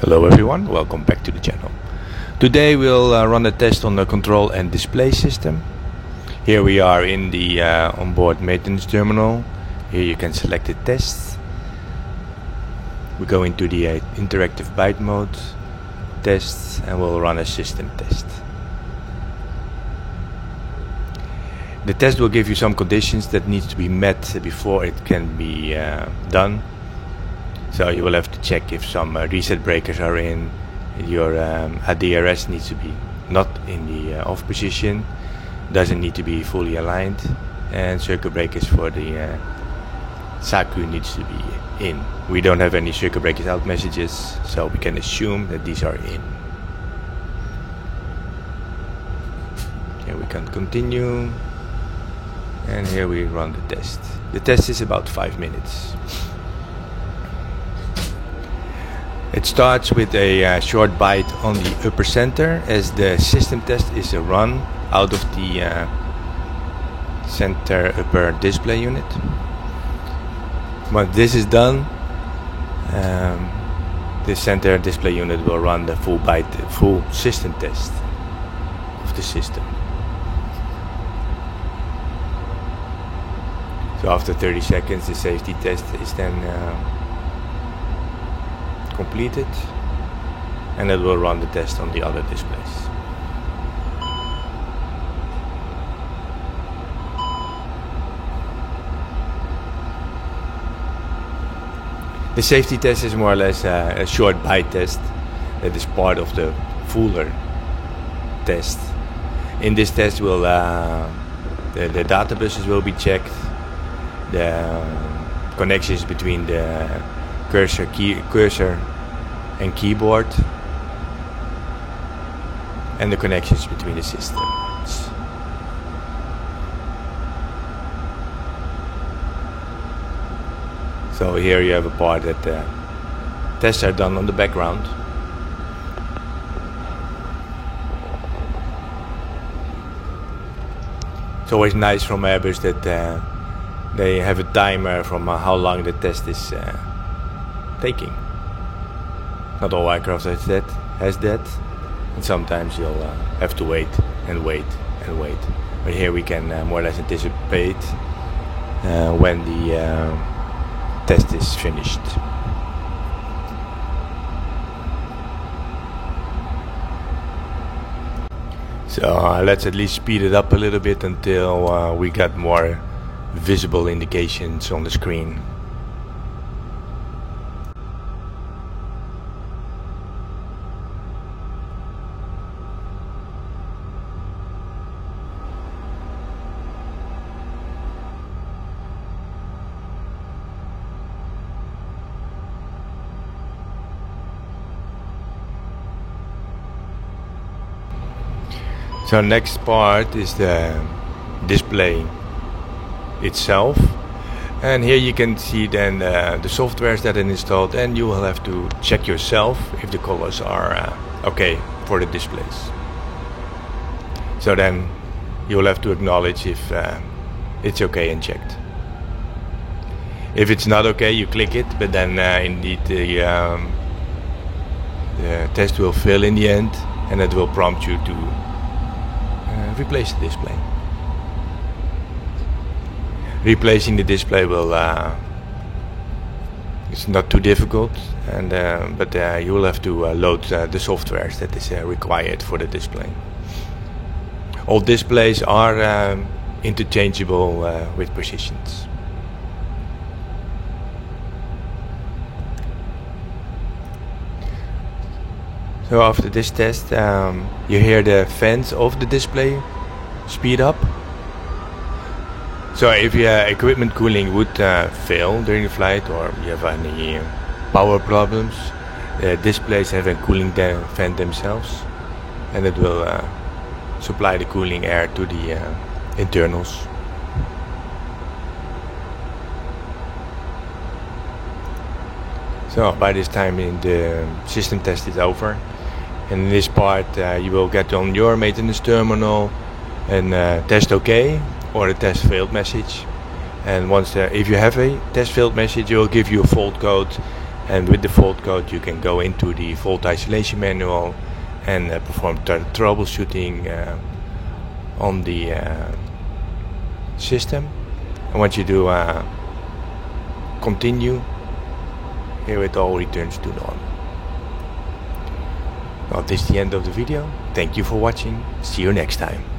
Hello everyone, welcome back to the channel. Today we'll run a test on the control and display system. Here we are in the onboard maintenance terminal. Here you can select the test. We go into the interactive byte mode, tests, and we'll run a system test. The test will give you some conditions that need to be met before it can be done. So you will have to check if some reset breakers are in, your ADRS needs to be not in the off position, doesn't need to be fully aligned, and circuit breakers for the SACU needs to be in. We don't have any circuit breakers out messages, so we can assume that these are in. Here we can continue, and here we run the test. The test is about 5 minutes. It starts with a short byte on the upper center, as the system test is a run out of the center upper display unit. Once this is done, the center display unit will run the full system test of the system. So after 30 seconds, the safety test is then completed, and it will run the test on the other displays. The safety test is more or less a short byte test that is part of the fuller test. In this test will the data buses will be checked, the connections between the cursor and keyboard, and the connections between the systems. So here you have a part that tests are done on the background. It's always nice from Airbus that they have a timer from how long the test is taking. Not all aircraft has that, and sometimes you'll have to wait and wait and wait. But here we can more or less anticipate when the test is finished. So let's at least speed it up a little bit until we got more visible indications on the screen. So next part is the display itself, and here you can see then the softwares that are installed, and you will have to check yourself if the colors are okay for the displays. So then you will have to acknowledge if it's okay and checked. If it's not okay, you click it, but then indeed the test will fail in the end, and it will prompt you to replace the display. Replacing the display will it's not too difficult, and but you will have to load the softwares that is required for the display. All displays are interchangeable with positions. So after this test, you hear the fans of the display speed up. So if your equipment cooling would fail during the flight, or you have any power problems, the displays have a cooling fan themselves, and it will supply the cooling air to the internals. So by this time the system test is over. And in this part you will get on your maintenance terminal and test OK or a test failed message. And once if you have a test failed message, it will give you a fault code and with the fault code you can go into the fault isolation manual and perform troubleshooting on the system. And once you do continue, here it all returns to normal. Well, this is the end of the video. Thank you for watching. See you next time.